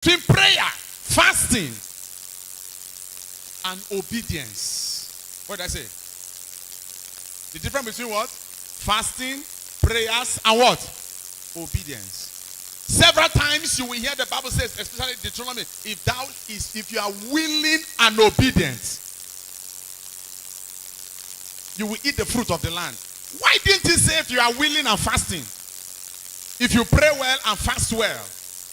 between prayer, fasting, and obedience. What did I say? The difference between what? Fasting, prayers, and what? Obedience. Several times you will hear the Bible says, especially Deuteronomy, if you are willing and obedient, you will eat the fruit of the land. Why didn't he say if you are willing and fasting? If you pray well and fast well.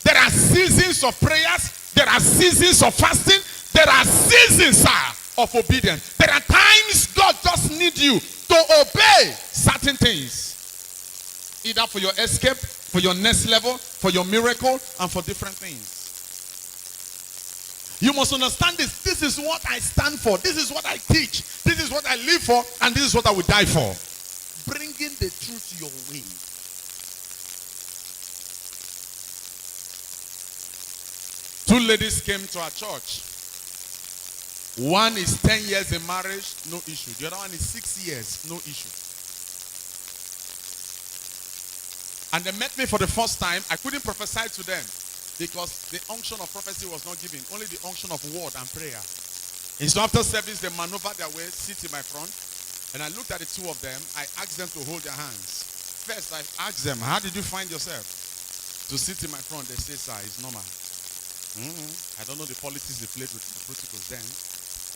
There are seasons of prayers. There are seasons of fasting. There are seasons, sir, of obedience. There are times God just needs you to obey certain things. Either for your escape, for your next level, for your miracle, and for different things. You must understand this. This is what I stand for. This is what I teach. This is what I live for. And this is what I will die for. Bringing the truth your way. Two ladies came to our church. One is 10 years in marriage, no issue. The other one is 6 years, no issue. And they met me for the first time. I couldn't prophesy to them because the unction of prophecy was not given. Only the unction of word and prayer. And so after service, they maneuvered their way, sit in my front. And I looked at the two of them. I asked them to hold their hands. First, I asked them, how did you find yourself to sit in my front? They say, sir, it's normal. I don't know the politics they played with the protocols then,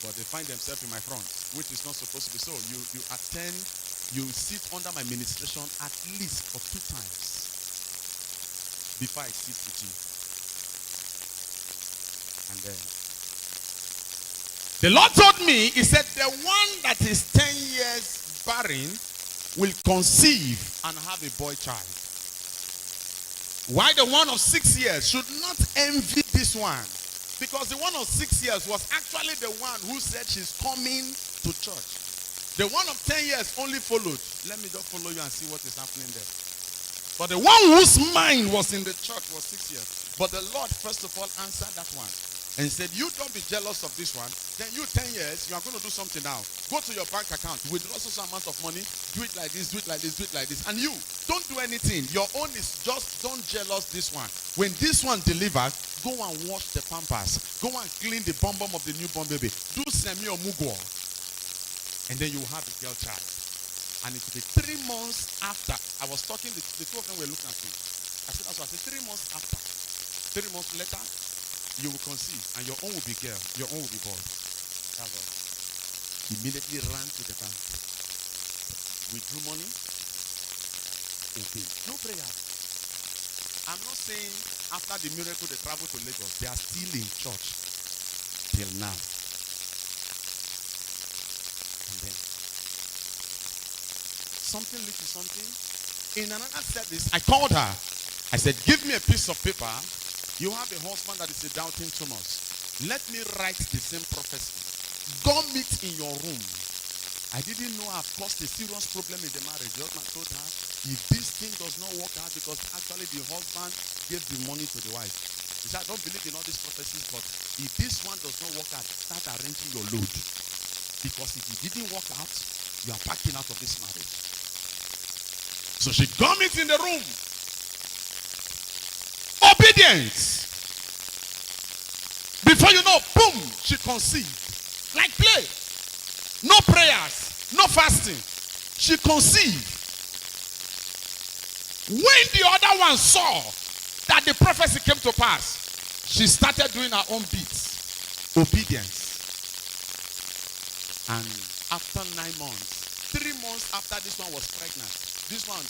but they find themselves in my front, which is not supposed to be so. You attend, you sit under my ministration at least for 2 times before I sit with you. And then the Lord told me, he said, the one that is 10 years barren will conceive and have a boy child. Why the one of 6 years should not envy this one? Because the one of 6 years was actually the one who said she's coming to church. The one of 10 years only followed. Let me just follow you and see what is happening there. But the one whose mind was in the church was 6 years. But the Lord first of all answered that one. And he said, you don't be jealous of this one. Then you 10 years, you are going to do something now. Go to your bank account, withdraw some amount of money, do it like this, do it like this, do it like this. And you, don't do anything. Your own is just, don't jealous this one. When this one delivers, go and wash the pampers. Go and clean the bum of the newborn baby. Do semi or mugo. And then you will have a girl child. And it will be 3 months after. I was talking, the two of them were looking at me. I said, that's what I said, 3 months after. 3 months later, you will conceive, and your own will be girl, your own will be boy. That's all. Immediately ran to the bank, withdrew money, obey. No prayer. I'm not saying after the miracle they travel to Lagos, they are still in church till now. And then something leads to something. In another service, I called her. I said, give me a piece of paper. You have a husband that is a doubting Thomas. Let me write the same prophecy. Gum it in your room. I didn't know I've caused a serious problem in the marriage. The husband told her, if this thing does not work out, because actually the husband gave the money to the wife. He said, I don't believe in all these prophecies, but if this one does not work out, start arranging your load. Because if it didn't work out, you are packing out of this marriage. So she gum it in the room. Obedience. Before you know, boom, she conceived. Like play. No prayers, no fasting. She conceived. When the other one saw that the prophecy came to pass, she started doing her own bits. Obedience. And after 9 months, 3 months after this one was pregnant, this one